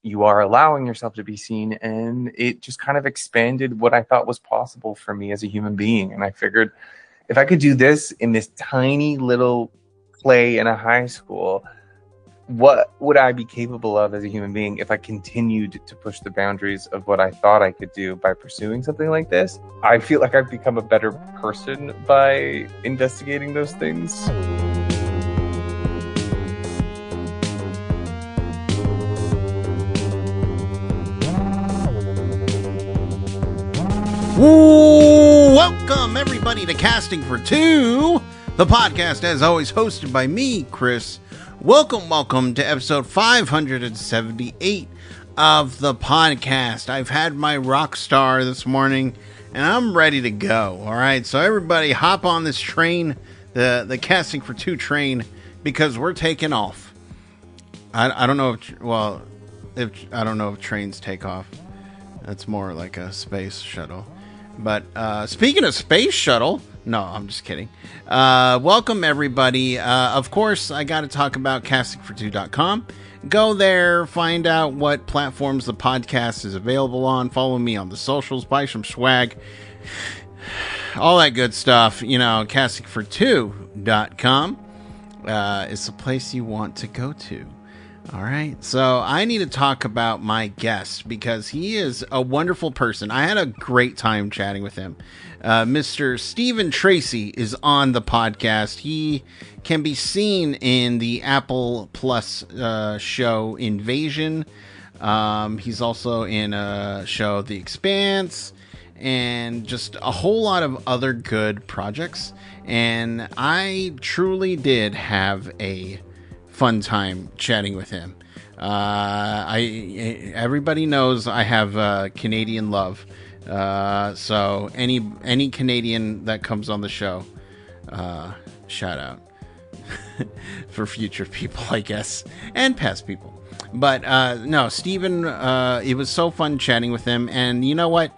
you are allowing yourself to be seen, and it just kind of expanded what I thought was possible for me as a human being. And I figured if I could do this in this tiny little play in a high school, what would I be capable of as a human being if I continued to push the boundaries of what I thought I could do by pursuing something like this? I feel like I've become a better person by investigating those things. Welcome, everybody, to Casting for Two, the podcast, as always, hosted by me, Chris. Welcome to episode 578 of the podcast. I've had my rock star this morning, and I'm ready to go, all right? So everybody hop on this train, the Casting for Two train, because we're taking off. I don't know I don't know if trains take off. That's more like a space shuttle. But speaking of space shuttle, no, I'm just kidding. Welcome, everybody. Of course, I got to talk about castingfor2.com. Go there, find out what platforms the podcast is available on. Follow me on the socials, buy some swag, all that good stuff. You know, castingfor2.com is the place you want to go to. All right, so I need to talk about my guest because he is a wonderful person. I had a great time chatting with him. Mr. Stephen Tracey is on the podcast. He can be seen in the Apple Plus show Invasion. He's also in a show The Expanse and just a whole lot of other good projects. And I truly did have a fun time chatting with him. Everybody knows I have Canadian love, so any Canadian that comes on the show, shout out for future people, I guess, and past people. But no, Stephen, it was so fun chatting with him, and you know what?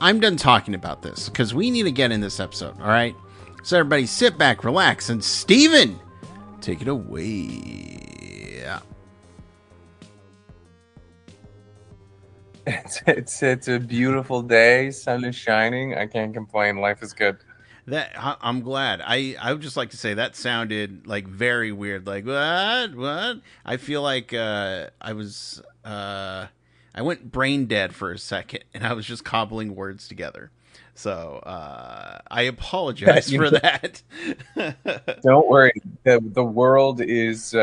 I'm done talking about this because we need to get in this episode. All right, so everybody, sit back, relax, and Stephen, take it away. It's a beautiful day. Sun is shining. I can't complain. Life is good. I'm glad. I would just like to say that sounded like very weird. Like what? I feel like I went brain dead for a second, and I was just cobbling words together. So I apologize for that. Don't worry. The world is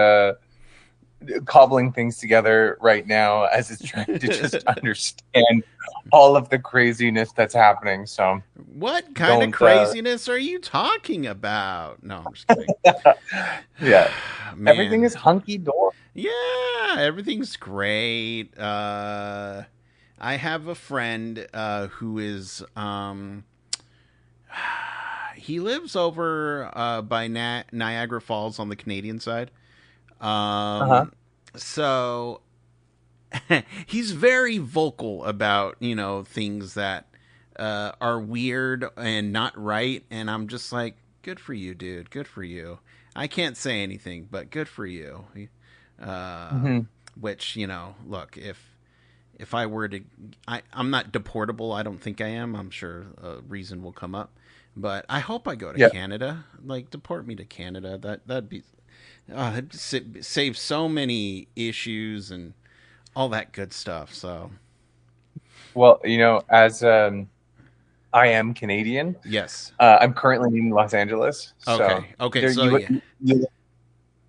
cobbling things together right now as it's trying to just understand all of the craziness that's happening. So what kind of craziness are you talking about? No, I'm just kidding. Yeah. Everything is hunky-dory. Yeah, everything's great. I have a friend who is he lives over by Niagara Falls on the Canadian side. So he's very vocal about, you know, things that are weird and not right. And I'm just like, good for you, dude. Good for you. I can't say anything, but good for you. Which, you know, look, if I were to, I'm not deportable. I don't think I am. I'm sure a reason will come up, but I hope I go to Canada. Like, deport me to Canada. That'd be, save so many issues and all that good stuff. So, well, you know, as I am Canadian. Yes, I'm currently in Los Angeles. Okay. So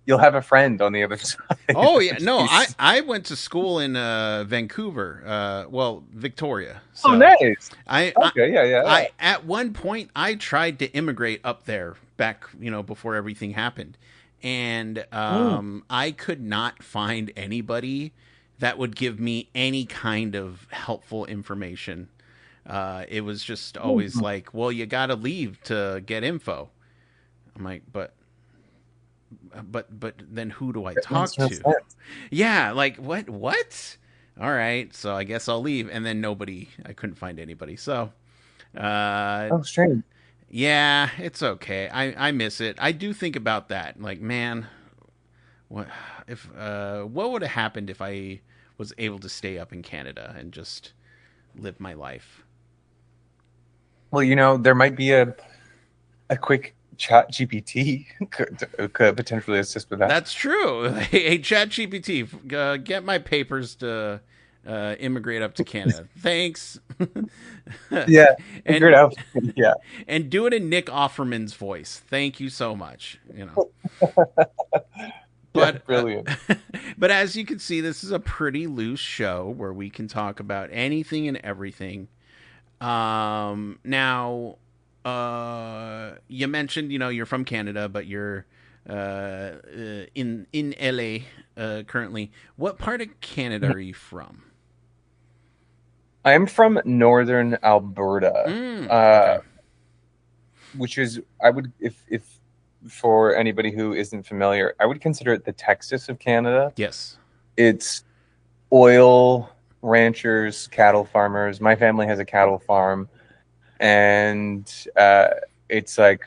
you'll have a friend on the other side. Oh yeah, no, I went to school in Vancouver. Victoria. So oh, nice. I at one point I tried to immigrate up there back, you know, before everything happened. And I could not find anybody that would give me any kind of helpful information. It was just always like, well, you got to leave to get info. I'm like, but then who do I talk to? Yeah, like what? All right, so I guess I'll leave. And then I couldn't find anybody. So, strange. Yeah, it's okay. I miss it. I do think about that. Like, man, what would have happened if I was able to stay up in Canada and just live my life. Well, there might be a quick chat GPT could potentially assist with that. That's true. Hey, ChatGPT, get my papers to immigrate up to Canada. Thanks. Yeah, figure it and out. Yeah. and do it in Nick Offerman's voice. Thank you so much. Yeah, But brilliant. but as you can see, this is a pretty loose show where we can talk about anything and everything. Now, you mentioned you're from Canada, but you're in LA currently. What part of Canada are you from? I'm from northern Alberta, Okay. which is I would if for anybody who isn't familiar, I would consider it the Texas of Canada. Yes. It's oil ranchers, cattle farmers. My family has a cattle farm, and it's like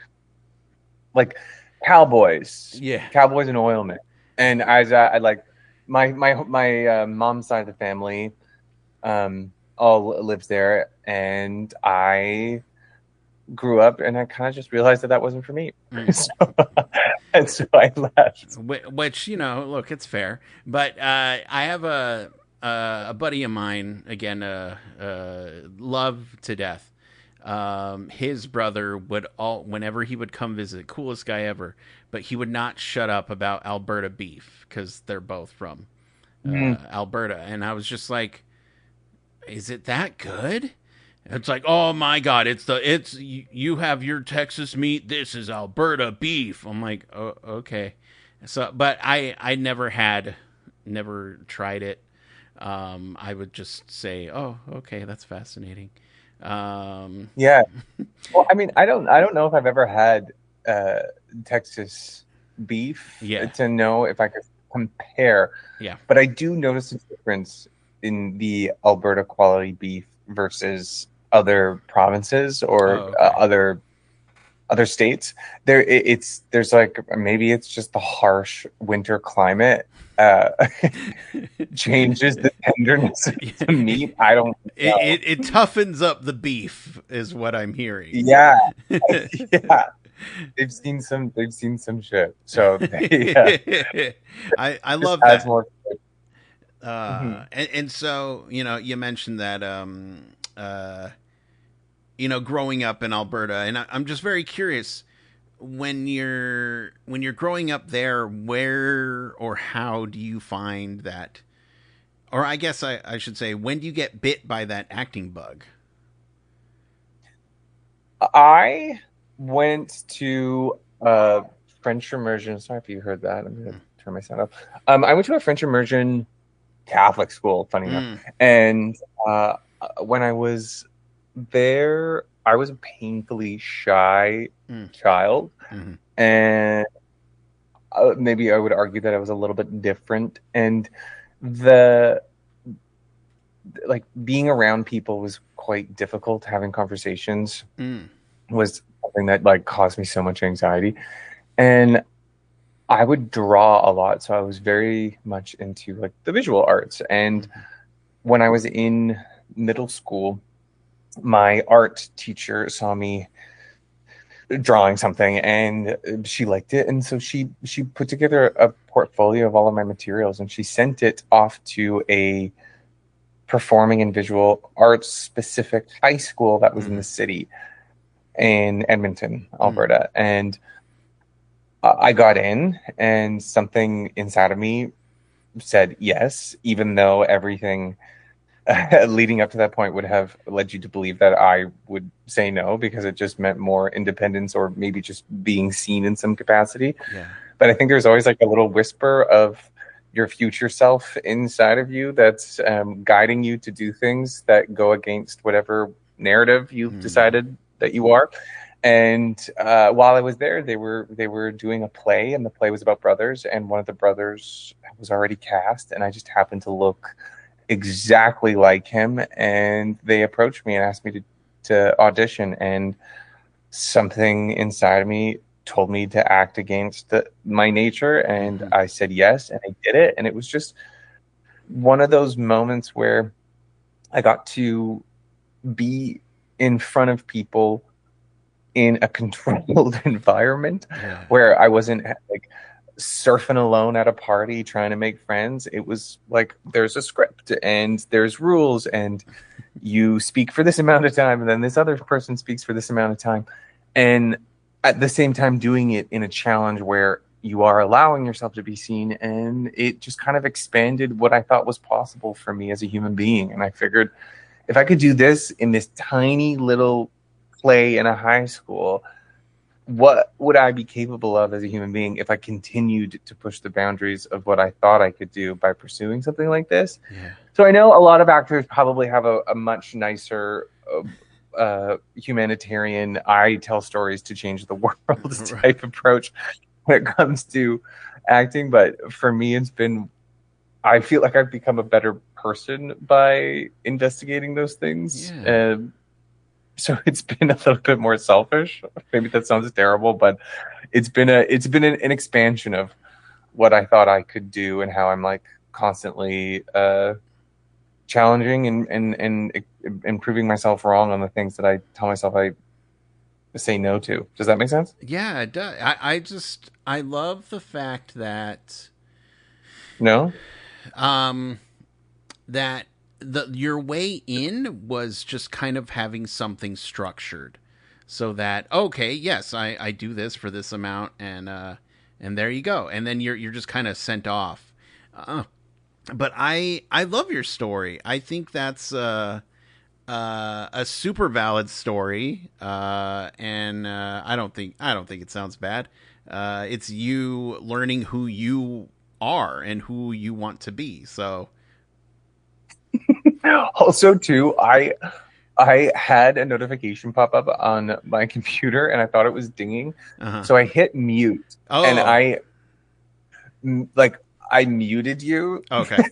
cowboys, Yeah. cowboys and oilmen. And as I like my mom's side of the family, all lives there, and I grew up, and I kind of just realized that wasn't for me. Mm. And so I left. Which look, it's fair. But I have a buddy of mine again, love to death. His brother would whenever he would come visit, coolest guy ever, but he would not shut up about Alberta beef because they're both from Mm. Alberta, and I was just like, "Is it that good?" It's like, "Oh my god, you have your Texas meat. This is Alberta beef." I'm like, "Oh, okay." So, but I never tried it. I would just say, "Oh, okay, that's fascinating." Yeah. Well, I mean, I don't know if I've ever had uh, Texas beef Yeah, to know if I could compare, yeah. but I do notice a difference in the Alberta quality beef versus other provinces or Oh, okay. other states. There's like maybe it's just the harsh winter climate uh, changes the tenderness of the meat. I don't know. It toughens up the beef, is what I'm hearing. Yeah, yeah. They've seen some shit. So yeah, I just love adds that. more. And so you mentioned that growing up in Alberta, and I'm just very curious when you're growing up there, where or how do you find that, or I guess I should say, when do you get bit by that acting bug? I went to French immersion. Sorry if you heard that. I'm gonna turn my sound up. I went to a French immersion Catholic school, funny enough, Mm, and when I was there, I was a painfully shy mm, child, mm, and maybe I would argue that I was a little bit different, and the like being around people was quite difficult. Having conversations mm, was something that like caused me so much anxiety, and I would draw a lot, so I was very much into like the visual arts. And mm, when I was in middle school, my art teacher saw me drawing something and she liked it, and so she put together a portfolio of all of my materials, and she sent it off to a performing and visual arts specific high school that was in the mm, city in Edmonton, mm, Alberta. And I got in, and something inside of me said yes, even though everything leading up to that point would have led you to believe that I would say no because it just meant more independence or maybe just being seen in some capacity. yeah. But I think there's always like a little whisper of your future self inside of you that's guiding you to do things that go against whatever narrative you've Mm, decided that you are. And while I was there, they were doing a play, and the play was about brothers, and one of the brothers was already cast, and I just happened to look exactly like him, and they approached me and asked me to audition, and something inside of me told me to act against my nature, and mhm, I said yes, and I did it, and it was just one of those moments where I got to be in front of people in a controlled environment Yeah. where I wasn't like surfing alone at a party trying to make friends. It was like there's a script and there's rules, and you speak for this amount of time, and then this other person speaks for this amount of time. And at the same time, doing it in a challenge where you are allowing yourself to be seen. And it just kind of expanded what I thought was possible for me as a human being. And I figured if I could do this in this tiny little play in a high school, what would I be capable of as a human being if I continued to push the boundaries of what I thought I could do by pursuing something like this? Yeah. So I know a lot of actors probably have a much nicer humanitarian, I tell stories to change the world type approach when it comes to acting. But for me, I feel like I've become a better person by investigating those things. Yeah. So it's been a little bit more selfish. Maybe that sounds terrible, but it's been an expansion of what I thought I could do and how I'm like constantly challenging and improving myself wrong on the things that I tell myself I say no to. Does that make sense? Yeah, it does. I love the fact that No? um that your way in was just kind of having something structured, so that okay, yes, I do this for this amount, and there you go, and then you're just kind of sent off. Uh, but I love your story. I think that's a super valid story, and I don't think it sounds bad. It's you learning who you are and who you want to be. So Also, too, I had a notification pop up on my computer and I thought it was dinging. uh-huh. So I hit mute and Oh, like I muted you. okay.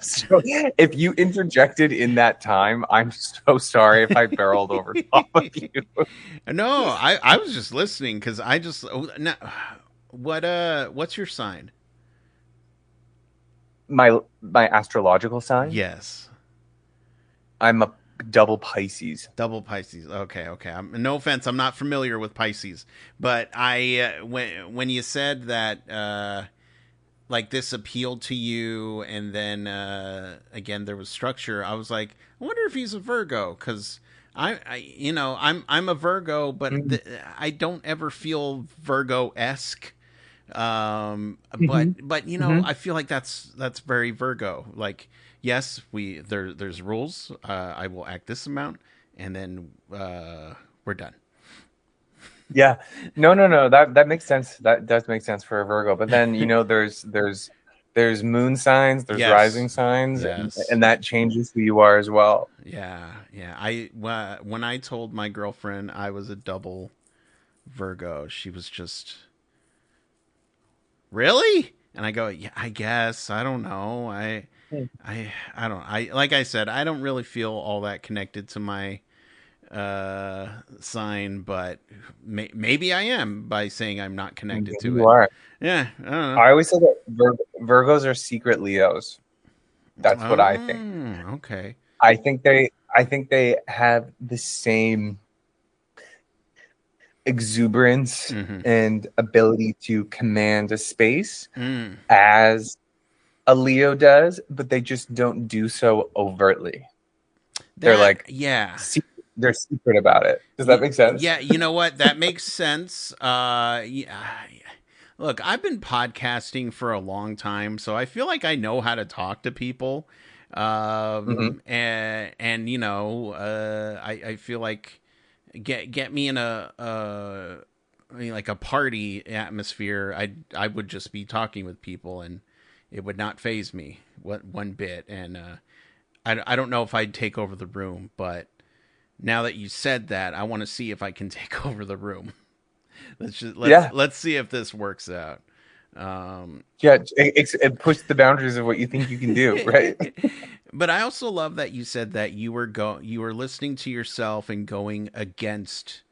So if you interjected in that time, I'm so sorry if I barreled over top of you. No, I was just listening because I just no, what's your sign? My astrological sign, Yes. I'm a double Pisces. Double Pisces. Okay, okay. No offense, I'm not familiar with Pisces, but I when you said that like this appealed to you, and then again there was structure, I was like, I wonder if he's a Virgo, because I'm a Virgo, but Mm-hmm. I don't ever feel Virgo esque. Mm-hmm. But Mm-hmm. I feel like that's very Virgo. Like, yes, there's rules. I will act this amount, and then we're done. Yeah. No, no, no. That makes sense. That does make sense for a Virgo. But then, there's moon signs, there's Yes, rising signs, yes, and that changes who you are as well. yeah, yeah. When I told my girlfriend I was a double Virgo, she was just really, and I go, yeah, I guess I don't know. I don't. I like I said, I don't really feel all that connected to my sign, but maybe I am by saying I'm not connected Maybe to you it. are. Yeah, I don't I always say that Virgos are secret Leos. That's what I think. know. Oh, okay. I think they have the same exuberance Mm-hmm. and ability to command a space Mm. as a Leo does, but they just don't do so overtly. They're That like yeah. they're secret about it. Does that make sense? Yeah, you know what? That makes sense. Yeah. Look, I've been podcasting for a long time, so I feel like I know how to talk to people. Hmm. And I feel like get me in I mean, like a party atmosphere. I would just be talking with people, and it would not phase me one bit. And I don't know if I'd take over the room, but now that you said that, I want to see if I can take over the room. Yeah, Let's see if this works out. Um, yeah. It pushes the boundaries of what you think you can do, right? but I also love that you said that you were listening to yourself and going against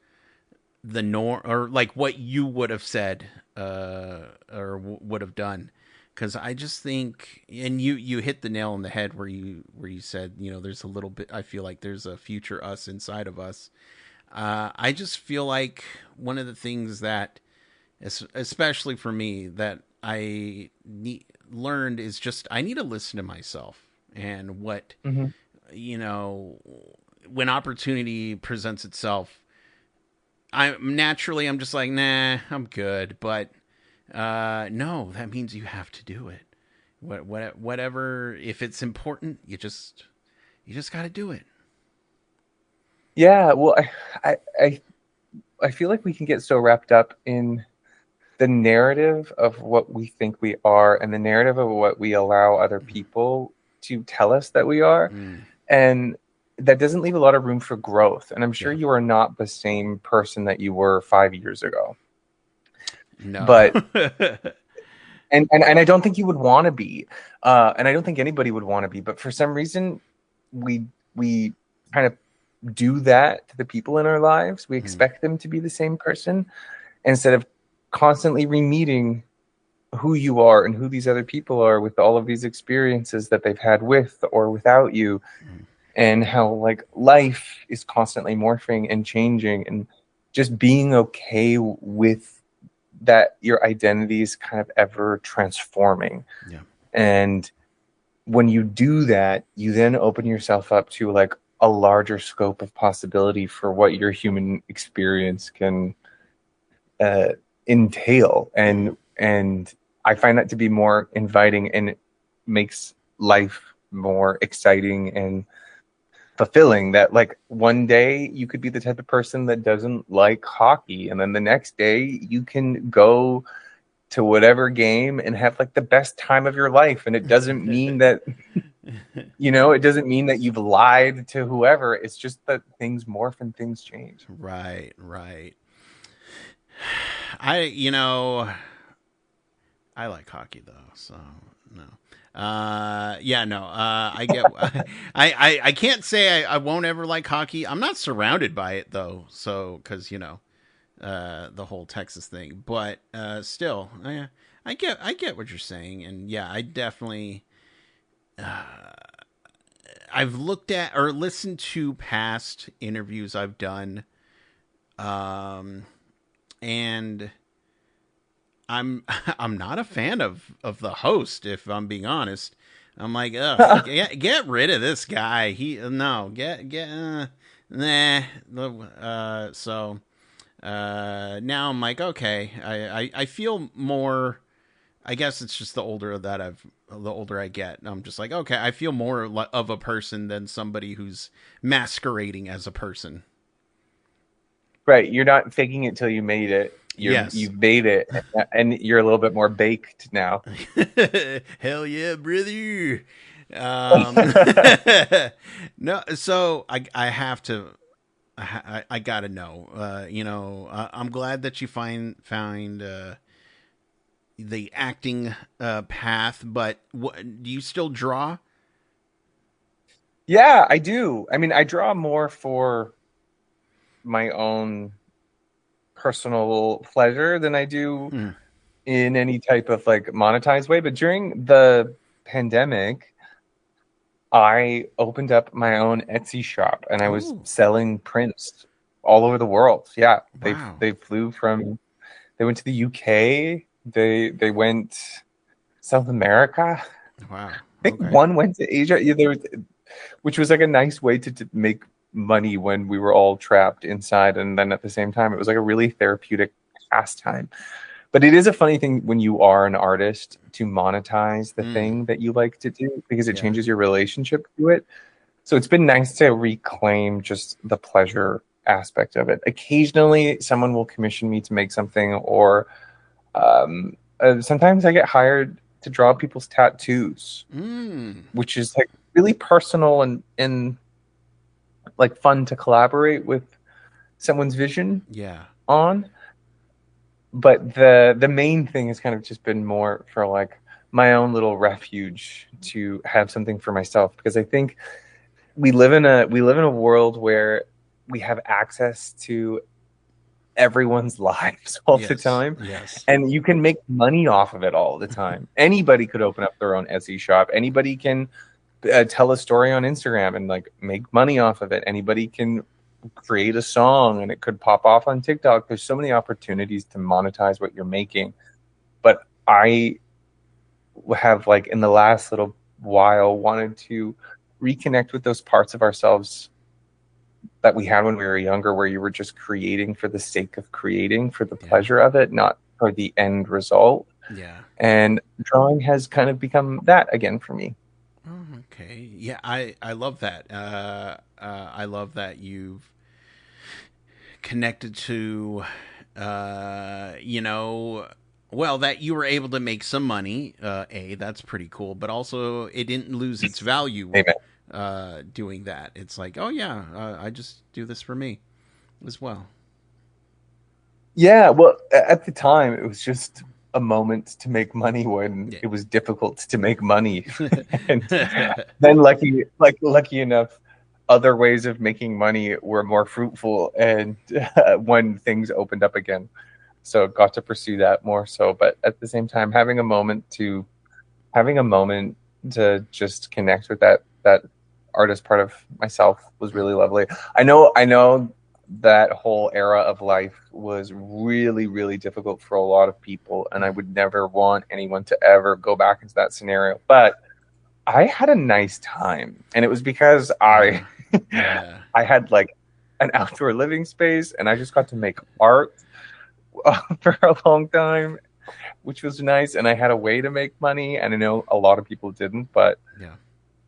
the norm, or like what you would have said, or would have done. because I just think, and you hit the nail on the head where you said, there's a little bit. I feel like there's a future us inside of us. I just feel like one of the things that, especially for me, that learned is just I need to listen to myself and what Hmm. you know when opportunity presents itself. I'm just like, nah, I'm good, but no, that means you have to do it. Whatever, if it's important, you just got to do it. Yeah, well, I feel like we can get so wrapped up in the narrative of what we think we are and the narrative of what we allow other people to tell us that we are. Mm, And that doesn't leave a lot of room for growth. And I'm sure yeah. you are not the same person that you were 5 years ago. No. But and I don't think you would want to be. And I don't think anybody would want to be. But for some reason, we kind of do that to the people in our lives. We Mm, expect them to be the same person instead of constantly re-meeting who you are and who these other people are with all of these experiences that they've had with or without you, mm, and how like life is constantly morphing and changing, and just being okay with that your identity is kind of ever transforming. yeah. And when you do that, you then open yourself up to like a larger scope of possibility for what your human experience can uh, entail. Mm, And I find that to be more inviting, and it makes life more exciting and fulfilling. That like one day you could be the type of person that doesn't like hockey, and then the next day you can go to whatever game and have like the best time of your life. And it doesn't mean that, it doesn't mean that you've lied to whoever. It's just that things morph and things change. right, right. I like hockey though, so no. Yeah, no. I get. I can't say I won't ever like hockey. I'm not surrounded by it though, so because the whole Texas thing, but still, I get what you're saying, and yeah, I definitely. I've looked at or listened to past interviews I've done, um, and I'm not a fan of the host. If I'm being honest, I'm like, ugh, get rid of this guy. He no get nah. So now I'm like, okay, I feel more. I guess it's just the older I get, I'm just like, okay, I feel more of a person than somebody who's masquerading as a person. Right. You're not faking it till you made it. Yes. You've made it, and you're a little bit more baked now. Hell yeah, brother. Um, no, so I have to. I gotta know. I'm glad that you found the acting path, but do you still draw? Yeah, I do. I mean, I draw more for my own personal pleasure than I do Mm. in any type of like monetized way. But during the pandemic, I opened up my own Etsy shop and I was Oh, selling prints all over the world. Yeah, wow. they went to the UK, they went South America. Wow. I think Okay. one went to Asia. Yeah, which was like a nice way to make money when we were all trapped inside. And then at the same time, it was like a really therapeutic pastime. But it is a funny thing when you are an artist to monetize the Mm. thing that you like to do, because it Yeah. changes your relationship to it. So it's been nice to reclaim just the pleasure aspect of it. Occasionally, someone will commission me to make something, or sometimes I get hired to draw people's tattoos, Mm. which is like really personal and like fun to collaborate with someone's vision Yeah. on. But the main thing has kind of just been more for like my own little refuge to have something for myself, because I think we live in a world where we have access to everyone's lives all the Yes. time. Yes. And you can make money off of it all the time. Anybody could open up their own Etsy shop. Anybody can tell a story on Instagram and like make money off of it. Anybody can create a song and it could pop off on TikTok. There's so many opportunities to monetize what you're making. But I have like in the last little while wanted to reconnect with those parts of ourselves that we had when we were younger, where you were just creating for the sake of creating, for the Yeah. pleasure of it, not for the end result. Yeah. And drawing has kind of become that again for me. Oh, okay. Yeah, I love that. I love that you've connected to, you know, well, that you were able to make some money. That's pretty cool. But also, it didn't lose its value Amen. doing that. It's like, oh yeah, I just do this for me as well. Yeah, well, at the time, it was just a moment to make money when Yeah. it was difficult to make money. And then lucky enough, other ways of making money were more fruitful and when things opened up again. So got to pursue that more so, but at the same time having a moment to just connect with that artist part of myself was really lovely. I know that whole era of life was really, really difficult for a lot of people, and I would never want anyone to ever go back into that scenario. But I had a nice time, and it was because I Yeah. Yeah. I had like an outdoor living space, and I just got to make art for a long time, which was nice. And I had a way to make money, and I know a lot of people didn't, but Yeah.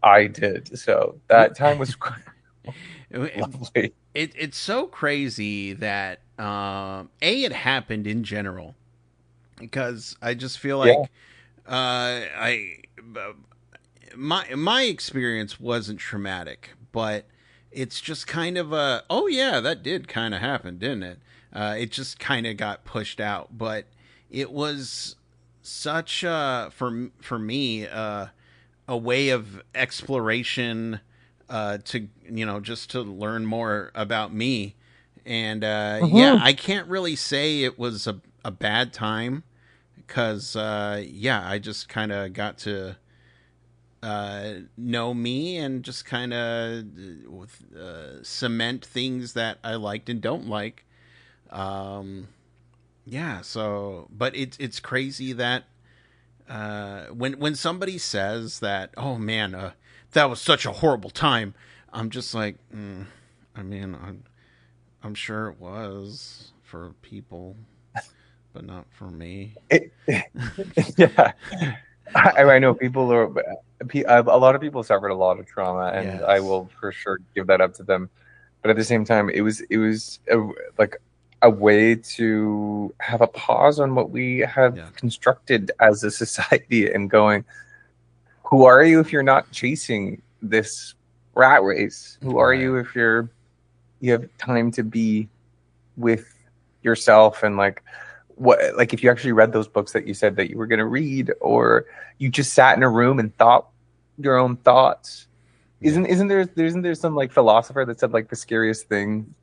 I did. So that time was quite It, lovely. it's so crazy that it happened in general because I just feel Yeah. like I my experience wasn't traumatic, but it's just kind of a oh yeah, that did kind of happen, didn't it? It just kind of got pushed out, but it was such for me a way of exploration to just to learn more about me. And yeah, Hmm. I can't really say it was a bad time because yeah, I just kind of got to know me and just kind of cement things that I liked and don't like. Um, yeah, so but it's crazy that when somebody says that, oh man, that was such a horrible time, I'm just like, I mean, I'm sure it was for people, but not for me. It, yeah. I know people are a lot of people suffered a lot of trauma, and I Yes. will for sure give that up to them. But at the same time, it was like a way to have a pause on what we have Yeah. constructed as a society and going, who are you if you're not chasing this rat race? Who are Right. you if you have time to be with yourself and like if you actually read those books that you said that you were going to read, or you just sat in a room and thought your own thoughts. Yeah. Isn't there some like philosopher that said like the scariest thing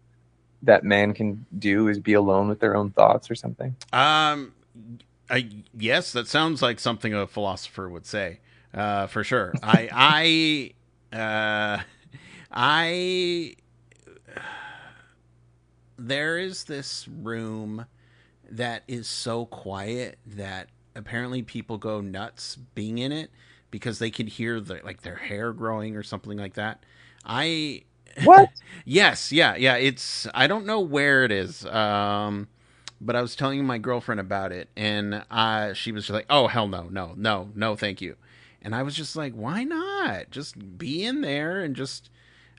that man can do is be alone with their own thoughts or something? Um. I yes, that sounds like something a philosopher would say. For sure. I there is this room that is so quiet that apparently people go nuts being in it because they can hear their hair growing or something like that. I What? yes, yeah, yeah. It's I don't know where it is. But I was telling my girlfriend about it, and she was just like, "Oh hell no, no, no, no, thank you." And I was just like, "Why not? Just be in there and just."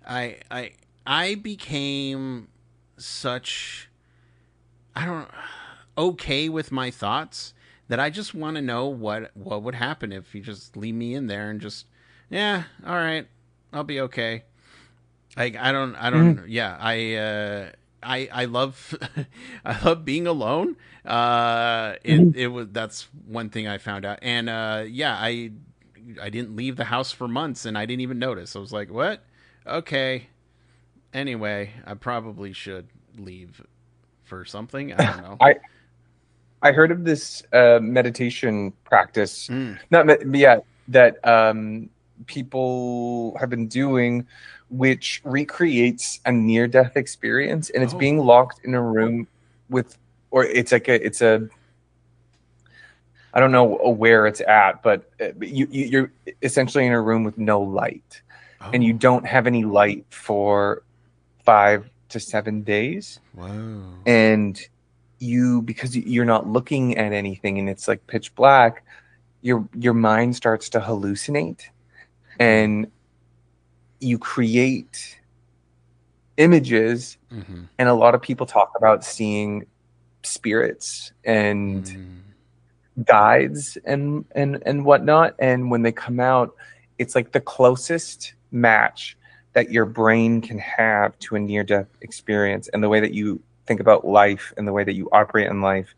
I I I became such I don't okay with my thoughts that I just want to know what would happen if you just leave me in there and just yeah, all right, I'll be okay. Like I Mm. don't yeah, I love I love being alone. Mhm. It was that's one thing I found out. And yeah, I didn't leave the house for months and I didn't even notice. I was like, "What? Okay. Anyway, I probably should leave yourself or something. I don't know. I I heard of this meditation practice, Mm. not yeah, that people have been doing, which recreates a near-death experience, and it's Oh. being locked in a room with, or it's a I don't know where it's at, but you're essentially in a room with no light, and you Oh. don't have any light for 5 to 7 days, Whoa. and because you're not looking at anything and it's like pitch black, your mind starts to hallucinate, Mm. and you create images, Mm-hmm. and a lot of people talk about seeing spirits and Mm. guides and whatnot, and when they come out, it's like the closest match that your brain can have to a near death experience, and the way that you think about life and the way that you operate in life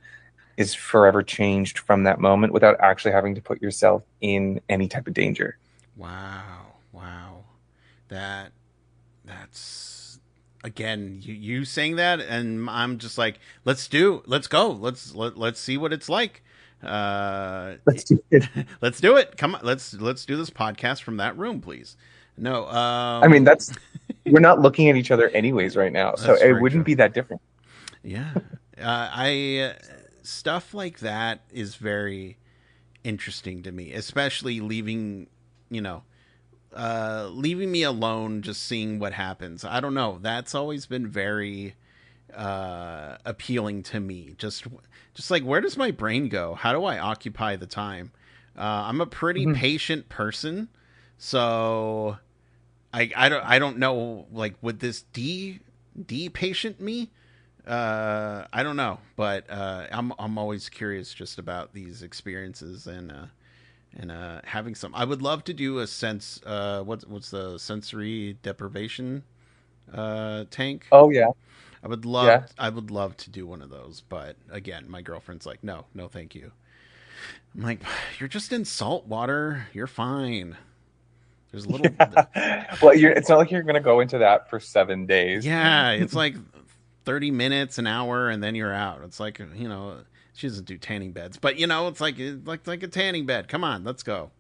is forever changed from that moment without actually having to put yourself in any type of danger. Wow. Wow. That that's again you saying that, and I'm just like, let's go, let's see what it's like. Uh, Let's do it. let's do it. Come on, let's do this podcast from that room, please. No, I mean, that's we're not looking at each other anyways right now, so that's it very wouldn't true. be that different. Yeah, I stuff like that is very interesting to me, especially leaving, you know, leaving me alone, just seeing what happens. I don't know. That's always been very appealing to me. Just like, where does my brain go? How do I occupy the time? I'm a pretty Mhm. patient person, so I don't know. Like, would this de patient me? I don't know, but I'm always curious just about these experiences, and having some. I would love to do a sense. What's the sensory deprivation tank? Oh yeah, yeah. I would love to do one of those, but again, my girlfriend's like, no, no, thank you. I'm like, you're just in salt water. You're fine. There's a little. Well, it's not like you're gonna go into that for 7 days. Yeah, it's like 30 minutes, an hour, and then you're out. It's like, she doesn't do tanning beds, but it's like a tanning bed. Come on, let's go.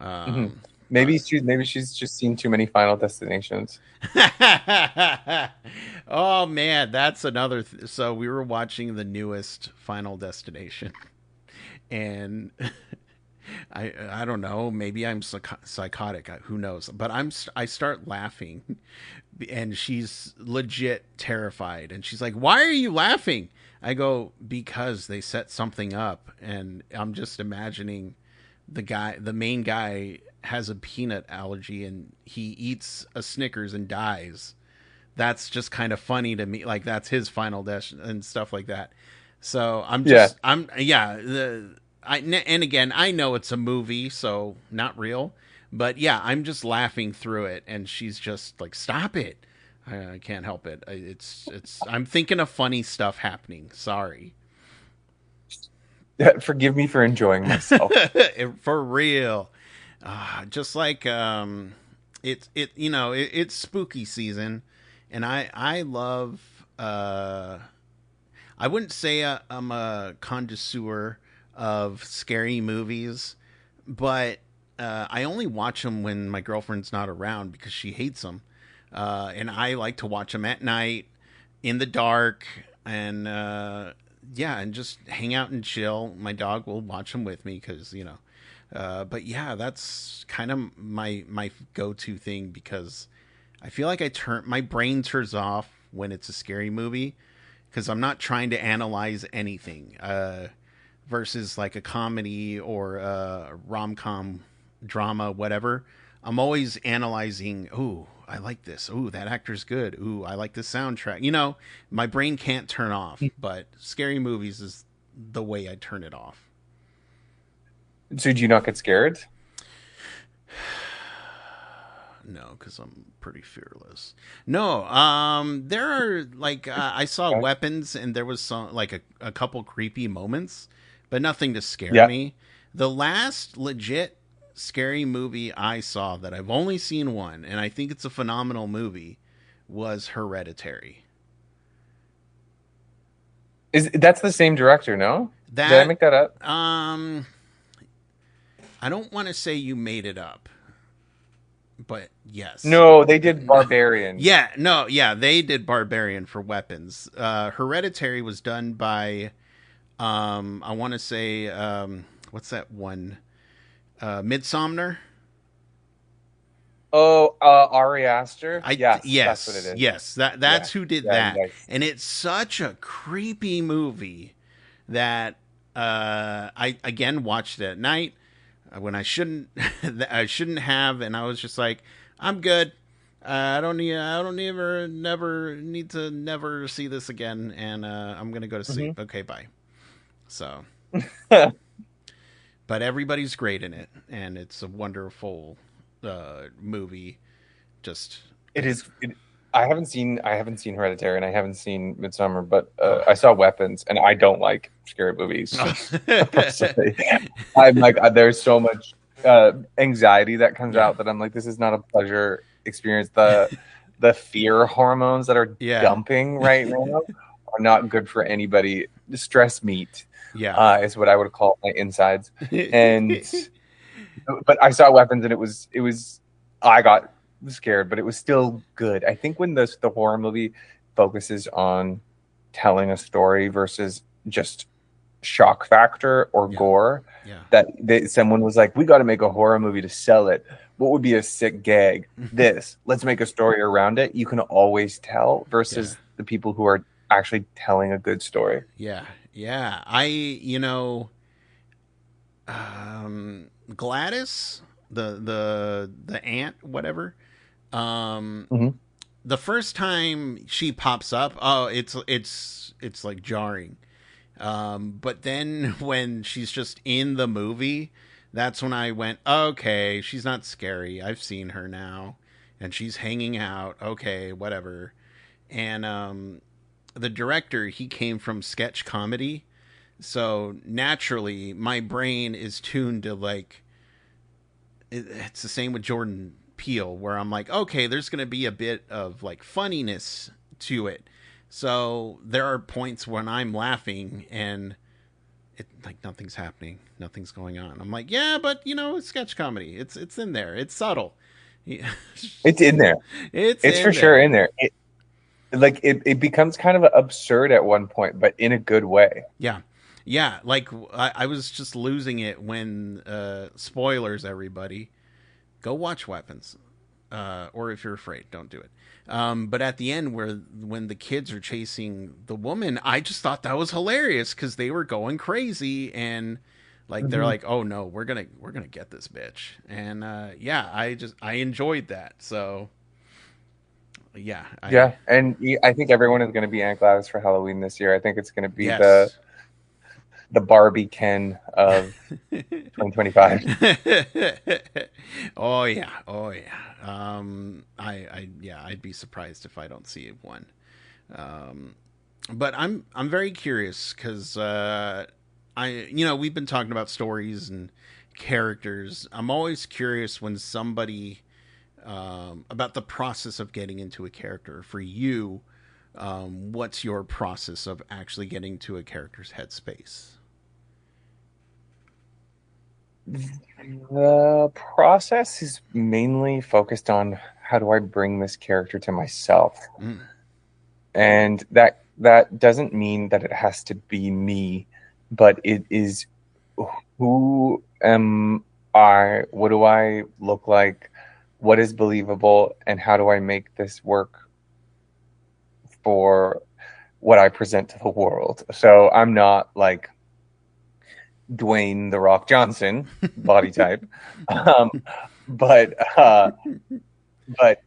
Mhm. Um, Maybe she's just seen too many Final Destinations. oh man, that's another. So we were watching the newest Final Destination, and I don't know. Maybe I'm psychotic. Who knows? But I start laughing, and she's legit terrified. And she's like, "Why are you laughing?" I go, "Because they set something up." And I'm just imagining the main guy has a peanut allergy, and he eats a Snickers and dies. That's just kind of funny to me. Like, that's his final death and stuff like that. So Yeah. yeah. And again, I know it's a movie, so not real. But yeah, I'm just laughing through it, and she's just like, "Stop it!" I can't help it. I'm thinking of funny stuff happening. Sorry, Forgive me for enjoying myself. for real. Just like it's spooky season, and I love. I wouldn't say I'm a connoisseur of scary movies, but I only watch them when my girlfriend's not around because she hates them. And I like to watch them at night in the dark, and yeah, and just hang out and chill. My dog will watch them with me because but yeah, that's kind of my go to thing, because I feel like my brain turns off when it's a scary movie, because I'm not trying to analyze anything. Versus like a comedy or a rom com drama, whatever. I'm always analyzing. Ooh, I like this. Ooh, that actor's good. Ooh, I like this soundtrack. My brain can't turn off, but scary movies is the way I turn it off. So do you not get scared? No, because I'm pretty fearless. No, there are like I saw Okay. weapons, and there was some like a couple creepy moments, but nothing to scare Yeah. me. The last legit scary movie I saw, that I've only seen one, and I think it's a phenomenal movie, was Hereditary. Is that's the same director? No, did I That make that up? I don't want to say you made it up, but yes. No, they did Barbarian. Yeah, no, yeah, they did Barbarian for weapons. Hereditary was done by I want to say what's that one? Midsommar. Oh, Ari Aster. Yes, that's what it Yes, is. yes, Yeah, that's who did yeah, that, nice. and it's such a creepy movie that I again watched it at night when I shouldn't I shouldn't have, and I was just like, I'm good. I don't ever never need to never see this again, and I'm gonna go to sleep. Okay, bye. So, but everybody's great in it, and it's a wonderful movie. Just It is. I haven't seen Hereditary and I haven't seen Midsummer, but oh. I saw Weapons, and I don't like scary movies. Just personally, I'm like, there's so much anxiety that comes Yeah, out that I'm like, this is not a pleasure experience. The fear hormones that are yeah, dumping right now are not good for anybody. Stress meat yeah. is what I would call my insides. And but I saw Weapons, and it was I got scared, but it was still good. I think when the horror movie focuses on telling a story versus just shock factor or Yeah, gore, yeah. that someone was like, we got to make a horror movie to sell it. What would be a sick gag? This. Let's make a story around it. You can always tell Yeah, versus the people who are actually telling a good story. yeah, yeah. Gladys, the aunt, whatever. Um, Hmm. the first time she pops up, oh, it's like jarring. But then when she's just in the movie, that's when I went, okay, she's not scary. I've seen her now, and she's hanging out. Okay, whatever. And the director, he came from sketch comedy, so naturally my brain is tuned to like it's the same with Jordan Peele, where I'm like, okay, there's going to be a bit of like funniness to it. So there are points when I'm laughing and it like nothing's happening, nothing's going on. I'm like, yeah, but you know, it's sketch comedy. It's in there. It's subtle. Yeah. It's in there. It's It's for in sure there. in there. It becomes kind of absurd at one point, but in a good way. Yeah. Yeah, like I was just losing it when spoilers everybody go watch Weapons. Or if you're afraid, don't do it. But at the end, where when the kids are chasing the woman, I just thought that was hilarious because they were going crazy and like they're Hmm. like, oh no, we're gonna get this bitch, and yeah, I enjoyed that. So yeah, I Yeah, and I think everyone is going to be Aunt Gladys for Halloween this year. I think it's going to be yes. the Barbie Ken of 2025. Oh yeah, oh yeah. Yeah, I'd be surprised if I don't see one. Um, but I'm very curious because we've been talking about stories and characters. I'm always curious when somebody about the process of getting into a character. For you, what's your process of actually getting to a character's headspace? The process is mainly focused on how do I bring this character to myself, Mm, and that doesn't mean that it has to be me, but it is who am I? What do I look like? What is believable, and how do I make this work for what I present to the world? So I'm not like Dwayne the Rock Johnson body type, um, but but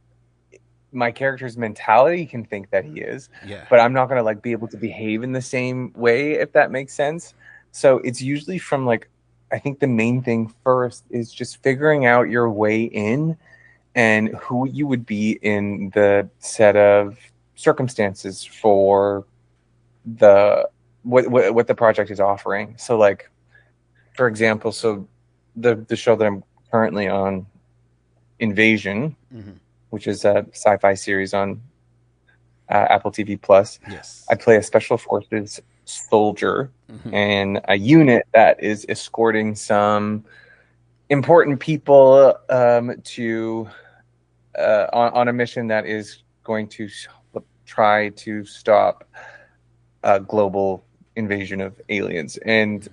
my character's mentality can think that he is, yeah, but I'm not gonna like be able to behave in the same way if that makes sense. So it's usually from like I think the main thing first is just figuring out your way in and who you would be in the set of circumstances for the what the project is offering. So like for example, so the show that I'm currently on, Invasion, hmm which is a sci-fi series on Apple TV Plus. yes, I play a special forces soldier Mhm. and a unit that is escorting some important people to on a mission that is going to try to stop a global invasion of aliens. And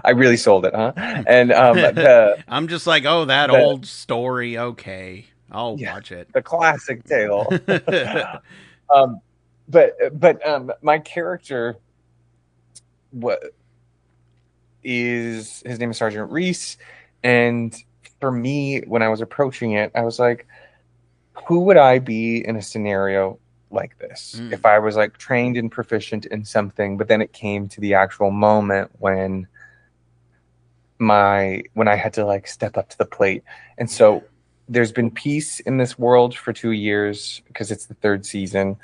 I really sold it, huh? And the I'm just like, oh, that the old story. Okay, I'll yeah, watch it. the classic tale. um, but my character, what is his name is Sergeant Reese, and for me, when I was approaching it, I was like, who would I be in a scenario like this Mm, if I was like trained and proficient in something, but then it came to the actual moment when I had to like step up to the plate. And yeah, so there's been peace in this world for 2 years because it's the third season.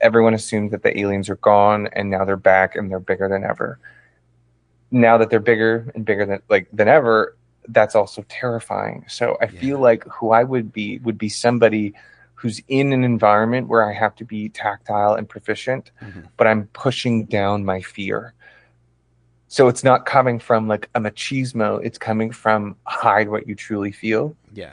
Everyone assumed that the aliens are gone, and now they're back and they're bigger than ever. Now that they're bigger and bigger than ever, that's also terrifying. So I yeah. feel like who I would be somebody who's in an environment where I have to be tactile and proficient, Hmm. but I'm pushing down my fear. So it's not coming from like a machismo, it's coming from hide what you truly feel. Yeah.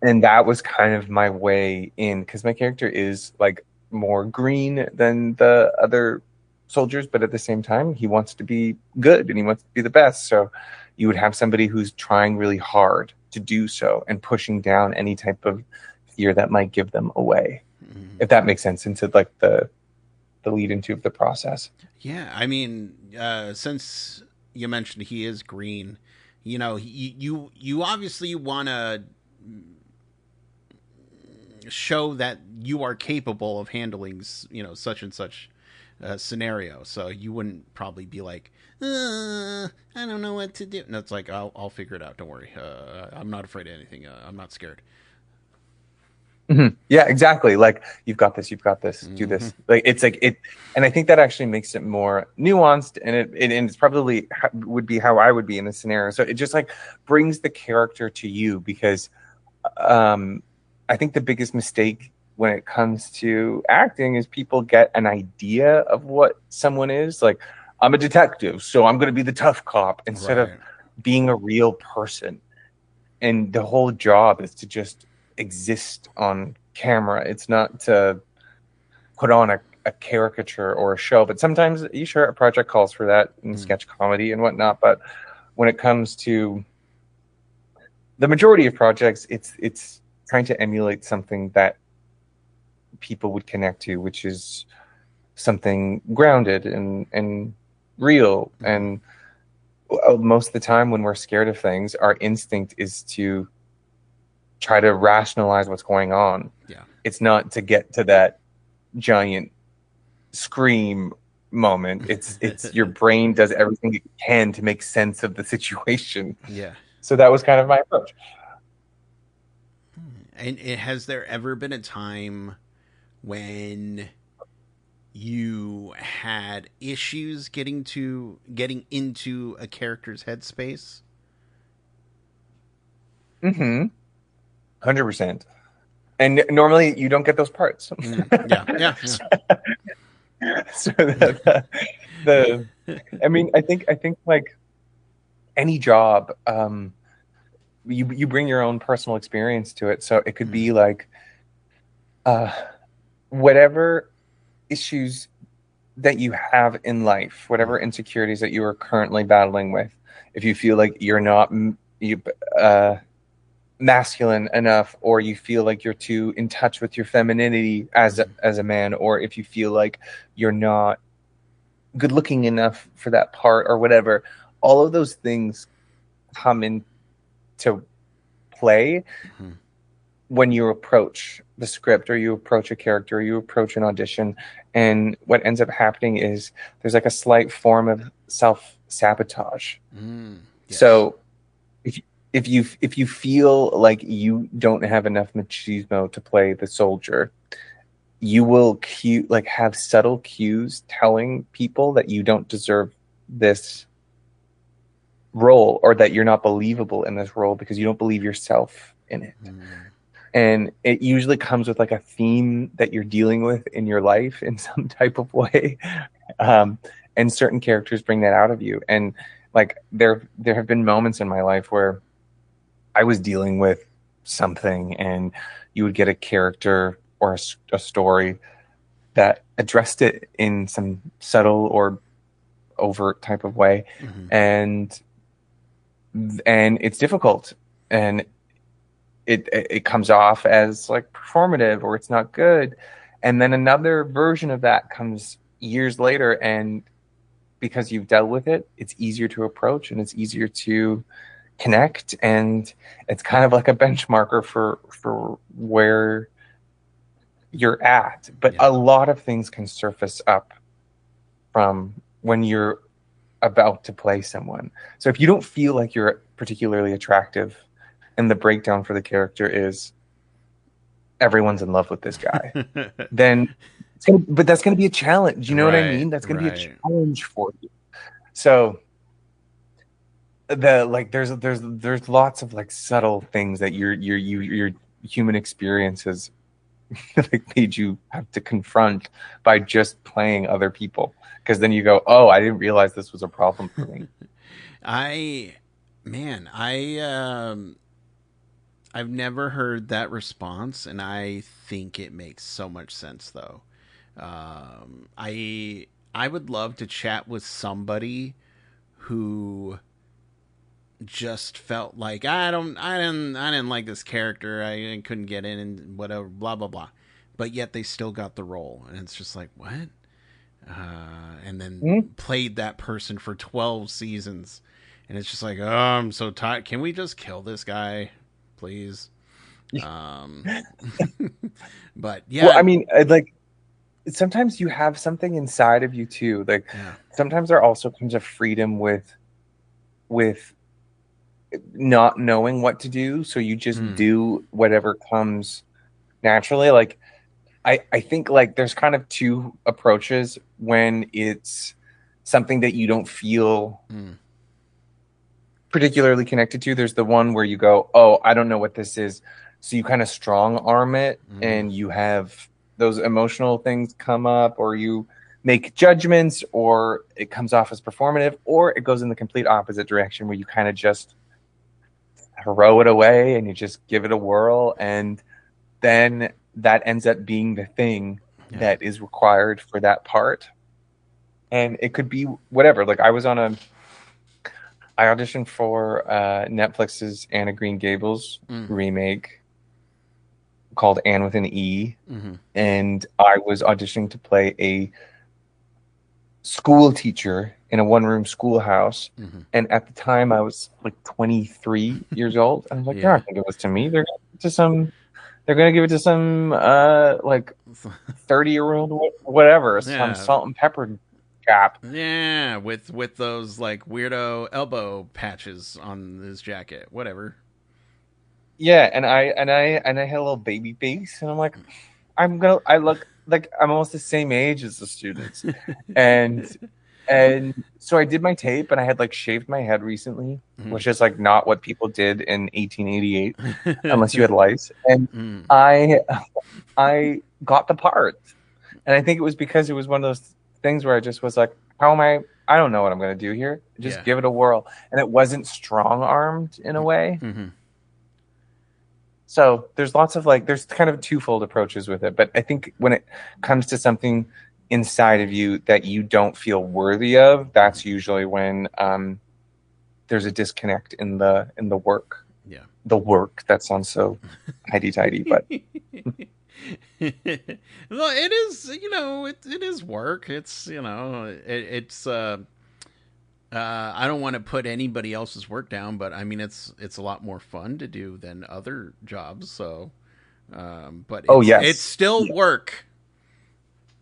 And that was kind of my way in because my character is like more green than the other soldiers, but at the same time, he wants to be good and he wants to be the best. So you would have somebody who's trying really hard to do so and pushing down any type of fear that might give them away, Hmm. if that makes sense into like the lead into the process. Yeah, I mean, since you mentioned he is green, you obviously want to show that you are capable of handling, such and such scenario. So you wouldn't probably be like, I don't know what to do. No, it's like I'll figure it out. Don't worry. I'm not afraid of anything. I'm not scared. Yeah, exactly. Like you've got this, you've got this, do Hmm. this. Like it's like it, and I think that actually makes it more nuanced, and and it's probably would be how I would be in this scenario. So it just like brings the character to you because um, I think the biggest mistake when it comes to acting is people get an idea of what someone is. Like I'm a detective, so I'm going to be the tough cop instead of Right. being a real person. And the whole job is to just exist on camera. It's not to put on a caricature or a show, but sometimes you sure a project calls for that in Mm. sketch comedy and whatnot. But when it comes to the majority of projects, it's trying to emulate something that people would connect to, which is something grounded and real. Hmm. And most of the time, when we're scared of things, our instinct is to try to rationalize what's going on. Yeah. It's not to get to that giant scream moment. It's your brain does everything it can to make sense of the situation. Yeah. So that was kind of my approach. And has there ever been a time when you had issues getting into a character's headspace? 100%. And normally you don't get those parts. Mm. Yeah. Yeah. Yeah. So the I mean, I think like any job, you bring your own personal experience to it. So it could Mm. be like uh, whatever issues that you have in life, whatever Mm. insecurities that you are currently battling with. If you feel like you're not uh, masculine enough, or you feel like you're too in touch with your femininity Mm. as a man, or if you feel like you're not good looking enough for that part, or whatever, all of those things come into play Mm. when you approach the script or you approach a character or you approach an audition. And what ends up happening is there's like a slight form of self sabotage. Mm. Yes. So if if you feel like you don't have enough machismo to play the soldier, you will like have subtle cues telling people that you don't deserve this role or that you're not believable in this role because you don't believe yourself in it. Mm. And it usually comes with like a theme that you're dealing with in your life in some type of way. Um, and certain characters bring that out of you. And like there have been moments in my life where I was dealing with something, and you would get a character or a story that addressed it in some subtle or overt type of way, Mm-hmm. and it's difficult, and it comes off as like performative, or it's not good, and then another version of that comes years later, and because you've dealt with it, it's easier to approach and it's easier to connect, and it's kind of like a benchmarker for where you're at. But Yeah. a lot of things can surface up from when you're about to play someone. So if you don't feel like you're particularly attractive, and the breakdown for the character is everyone's in love with this guy, then but that's gonna be a challenge. You know what I Right. mean? That's gonna be a Right. challenge for you. So the like there's lots of like subtle things that your human experiences like made you have to confront by just playing other people, because then you go, oh, I didn't realize this was a problem for me. I, man, I've never heard that response, and I think it makes so much sense, though. I would love to chat with somebody who just felt like I didn't like this character. I couldn't get in and whatever, blah blah blah. But yet they still got the role, and it's just like what? And then Mhm. played that person for 12 seasons, and it's just like, oh, I'm so tired. Can we just kill this guy, please? Um, but Well, yeah, I mean, like sometimes you have something inside of you too. Like yeah, sometimes there also comes a freedom with not knowing what to do, so you just mm, do whatever comes naturally. Like I think like there's kind of two approaches when it's something that you don't feel mm, particularly connected to. There's the one where you go, oh, I don't know what this is. So you kind of strong arm it, mm, and you have those emotional things come up, or you make judgments, or it comes off as performative, or it goes in the complete opposite direction where you kind of just throw it away and you just give it a whirl. And then that ends up being the thing yeah, that is required for that part. And it could be whatever. Like I auditioned for Netflix's Anna Green Gables mm, remake called Anne with an E, mm, and I was auditioning to play a school teacher in a one-room schoolhouse. mm, And at the time, I was like 23 years old. And I was like, they're yeah. not gonna give this to me. They're gonna give it to some like 30-year-old whatever, some Yeah, salt and pepper chap. yeah, with those like weirdo elbow patches on his jacket, whatever. Yeah, and I had a little baby face, and I'm like, I look like I'm almost the same age as the students. And so I did my tape, and I had like shaved my head recently, Mm. which is like not what people did in 1888 unless you had lice. And Mm. I I got the part. And I think it was because it was one of those things where I just was like, how am I don't know what I'm going to do here. Just Yeah. give it a whirl. And it wasn't strong-armed in a way. Mm-hmm. So there's lots of like there's kind of twofold approaches with it, but I think when it comes to something inside of you that you don't feel worthy of, that's usually when there's a disconnect in Yeah. the work. That sounds so tidy tidy, but Well, it is, it is work. It's, it's I don't want to put anybody else's work down, but I mean it's a lot more fun to do than other jobs. So, but oh it's yes, still yeah. work.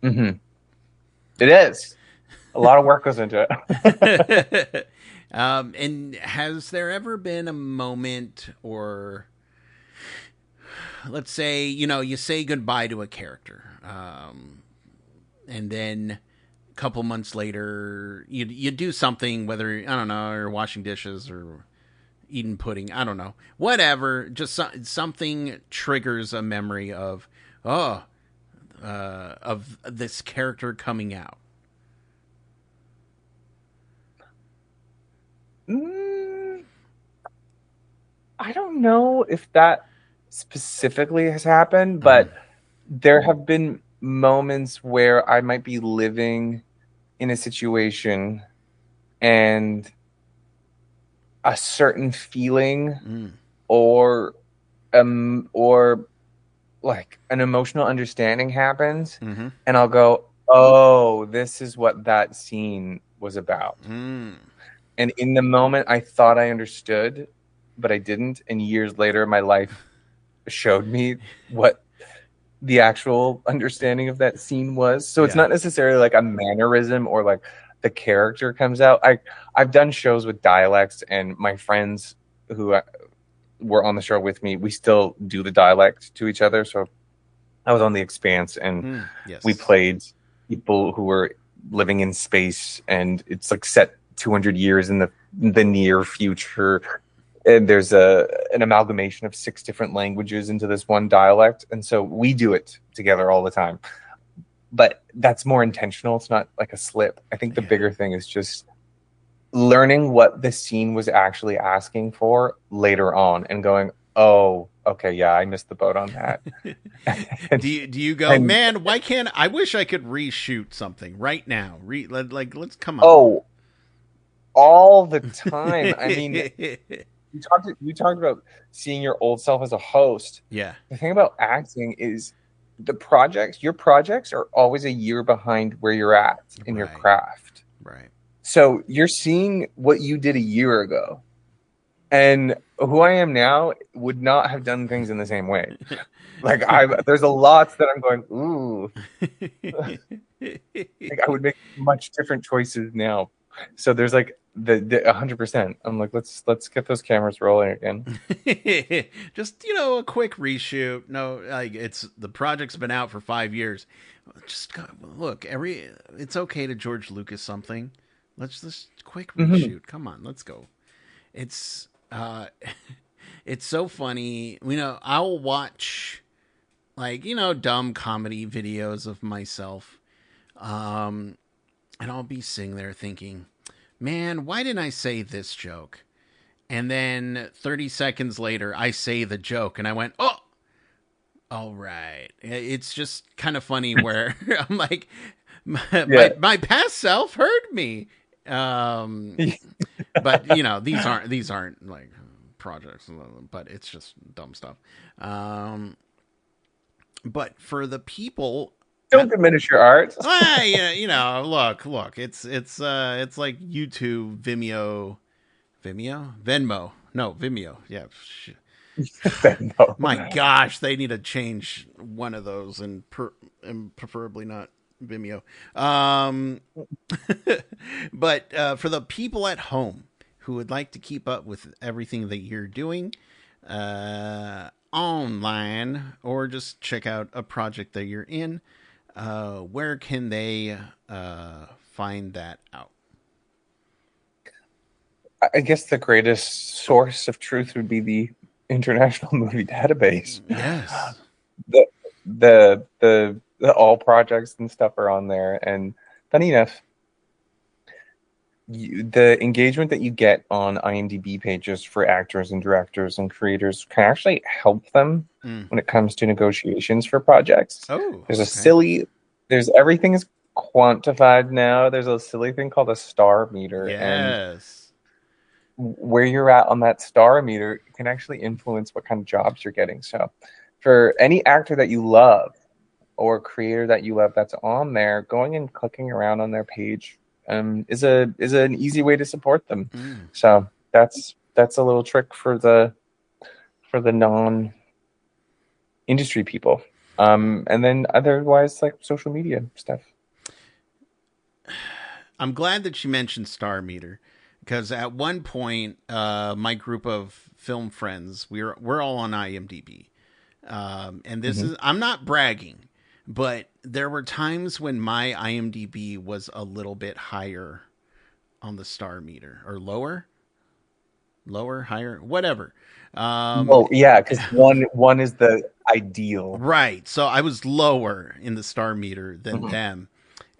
Hmm. It is a lot of work goes into it. And has there ever been a moment, or let's say, you say goodbye to a character, and then a couple months later, you do something, whether I don't know, you're washing dishes or eating pudding. I don't know. Whatever. Just something triggers a memory of, of this character coming out. Mm, I don't know if that specifically has happened, Mm. but there have been moments where I might be living in a situation and a certain feeling Mm. or like an emotional understanding happens, Mm-hmm. and I'll go, "Oh, this is what that scene was about." Mm. And in the moment I thought I understood, but I didn't, and years later my life showed me what the actual understanding of that scene was. So it's Yeah. not necessarily like a mannerism or like the character comes out. I've done shows with dialects, and my friends who were on the show with me, we still do the dialect to each other. So I was on The Expanse, and Mm. we Yes. played people who were living in space, and it's like set 200 years in the near future. And there's an amalgamation of 6 different languages into this one dialect, and so we do it together all the time. But that's more intentional. It's not like a slip. I think the Yeah. bigger thing is just learning what the scene was actually asking for later on and going, oh, okay, yeah, I missed the boat on that. and, do you go, and man? Why can't I wish I could reshoot something right now? Let's come on. oh, all the time. I mean, you talked about seeing your old self as a host. Yeah. The thing about acting is your projects are always a year behind where you're at in your Right. craft. Right. So you're seeing what you did a year ago. And who I am now would not have done things in the same way. Like there's a lot that I'm going, ooh, like I would make much different choices now. So there's like the 100%. I'm like, let's get those cameras rolling again. Just a quick reshoot. No, like the project's been out for 5 years. Just look. It's okay to George Lucas something. Let's just quick Hmm. reshoot. Come on, let's go. It's it's so funny. I'll watch like dumb comedy videos of myself, um, and I'll be sitting there thinking, man, why didn't I say this joke? And then 30 seconds later, I say the joke, and I went, oh, all right. It's just kind of funny where I'm like, Yeah. my past self heard me. Um, but these aren't like projects, but it's just dumb stuff. Um, but for the people Don't diminish your art. yeah, look, it's like YouTube, Venmo, no, Vimeo, yeah. No. My gosh, they need to change one of those and preferably not Vimeo. But for the people at home who would like to keep up with everything that you're doing online, or just check out a project that you're in, where can they find that out? I guess the greatest source of truth would be the International Movie Database. Yes. The the all projects and stuff are on there, and funny enough, the engagement that you get on IMDb pages for actors and directors and creators can actually help them Mm. when it comes to negotiations for projects. Oh, There's okay. everything is quantified now. There's a silly thing called a star meter, and Yes. where you're at on that star meter can actually influence what kind of jobs you're getting. So, for any actor that you love or creator that you love that's on there, going and clicking around on their page is an easy way to support them. Mm. So that's a little trick for the non industry people. And then otherwise, like social media stuff. I'm glad that you mentioned Star Meter, because at one point, my group of film friends, we're all on IMDb, and this Mm-hmm. is, I'm not bragging, but there were times when my IMDb was a little bit higher on the Star Meter, or lower. lower, higher, whatever. Oh, yeah, because one is the ideal. Right. So I was lower in the star meter than Mhm. them.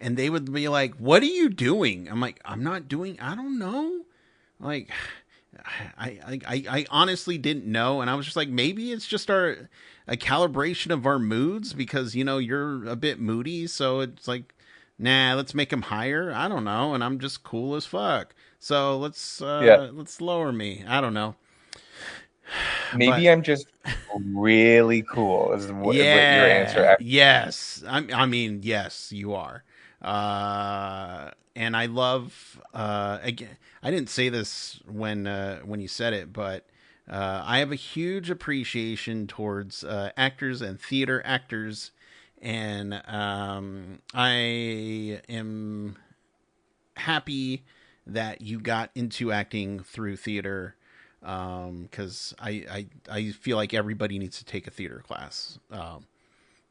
And they would be like, "What are you doing?" I'm like, "I'm not doing, I don't know." Like, I honestly didn't know. And I was just like, maybe it's just a calibration of our moods because, you're a bit moody. So it's like, nah, let's make them higher. I don't know. And I'm just cool as fuck. So Yeah. let's lower me. I don't know. But Maybe I'm just really cool, is what your answer yeah, actually. yes. I mean, yes, you are. And I love again. I didn't say this when you said it, but I have a huge appreciation towards actors and theater actors, and I am happy that you got into acting through theater because I feel like everybody needs to take a theater class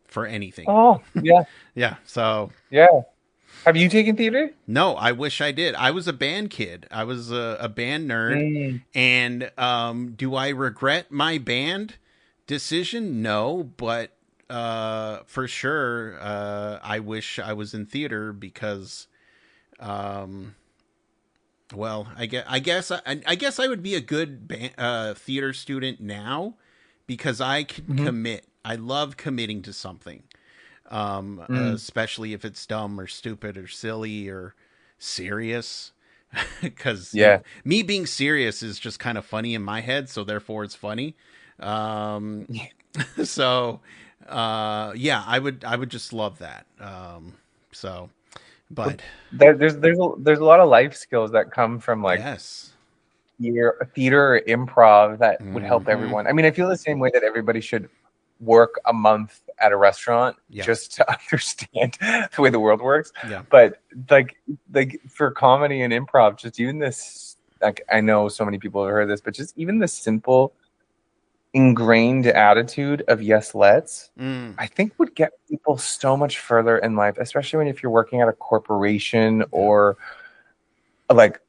for anything. Oh, yeah, Yeah. So yeah. Have you taken theater? no, I wish I did. I was a band kid. I was a band nerd, Mm. and do I regret my band decision? No, but for sure, I wish I was in theater because um, well, I guess I would be a good theater student now because I can Hmm. commit. I love committing to something, Mm. especially if it's dumb or stupid or silly or serious. Because Yeah. me being serious is just kind of funny in my head, so therefore it's funny. Um, so yeah, I would just love that. So, But but there's a lot of life skills that come from like yes. theater or improv that would help Hmm. everyone. I mean, I feel the same way that everybody should work a month at a restaurant Yeah. just to understand the way the world works. Yeah. But like for comedy and improv, just even this, like, I know so many people have heard this, but just even the simple ingrained attitude of yes, let's, Mm. I think would get people so much further in life, especially when if you're working at a corporation Yeah. or like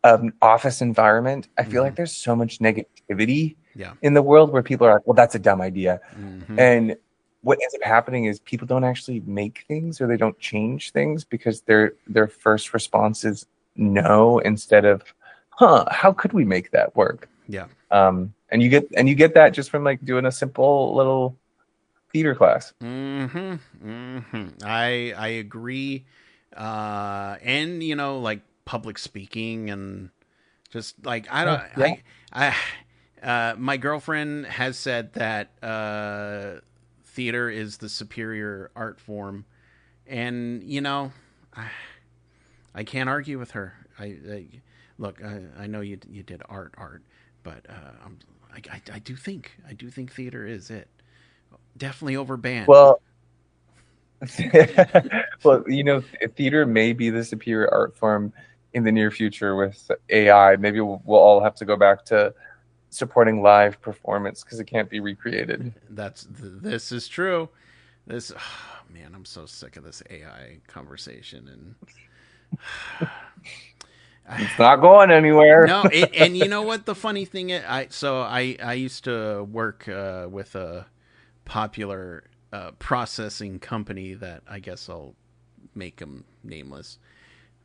an office environment. I feel Hmm. like there's so much negativity Yeah. in the world where people are like, well, that's a dumb idea. Hmm. And what ends up happening is people don't actually make things or they don't change things because their first response is no instead of, huh, how could we make that work? Yeah. And you get that just from like doing a simple little theater class. Hmm. Hmm. I agree. And like public speaking and just like I don't Oh, yeah. I my girlfriend has said that theater is the superior art form, and I, I can't argue with her. I look. I know you did art, but I do think theater is it. Definitely over band. Well, well, theater may be the superior art form in the near future with AI. Maybe we'll all have to go back to supporting live performance because it can't be recreated. This is true. This man, I'm so sick of this AI conversation and It's not going anywhere. no, and you know what the funny thing is? I used to work with a popular processing company that I guess I'll make them nameless,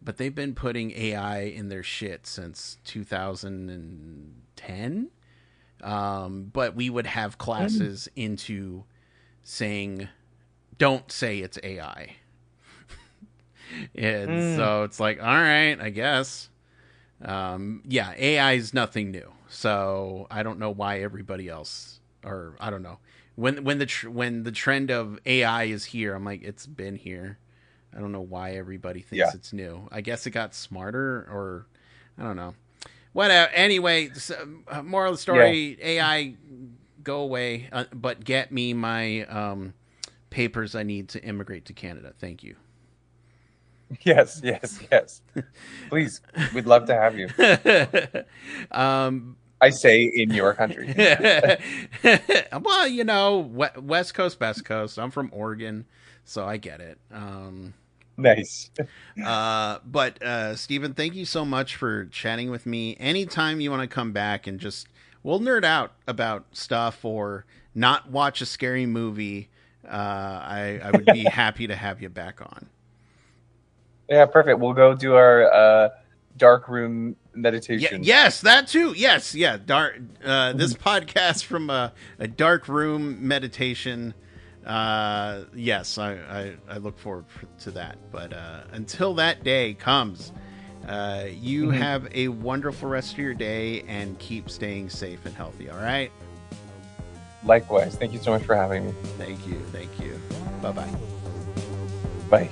but they've been putting AI in their shit since 2010. But we would have Mm. classes into saying, "Don't say it's AI," and Mm. so it's like, all right, I guess. Yeah, AI is nothing new. So I don't know why everybody else, or I don't know when the trend of AI is here. I'm like, it's been here. I don't know why everybody thinks Yeah. it's new. I guess it got smarter, or I don't know. Whatever. Anyway, moral of the Yeah. story: AI, go away, but get me my papers I need to immigrate to Canada. Thank you. Yes. Yes. Yes. Please, we'd love to have you. um, I say in your country. well, West Coast, Best Coast. I'm from Oregon, so I get it. Nice. But Stephen, thank you so much for chatting with me. Anytime you want to come back and just we'll nerd out about stuff or not watch a scary movie, I would be happy to have you back on. Yeah, perfect. We'll go do our dark room meditation. Yes, that too. Yes, yeah. Dark. This podcast from a dark room meditation. Yes, I look forward to that. But until that day comes, you have a wonderful rest of your day and keep staying safe and healthy. All right. Likewise. Thank you so much for having me. Thank you. Thank you. Bye-bye. Bye.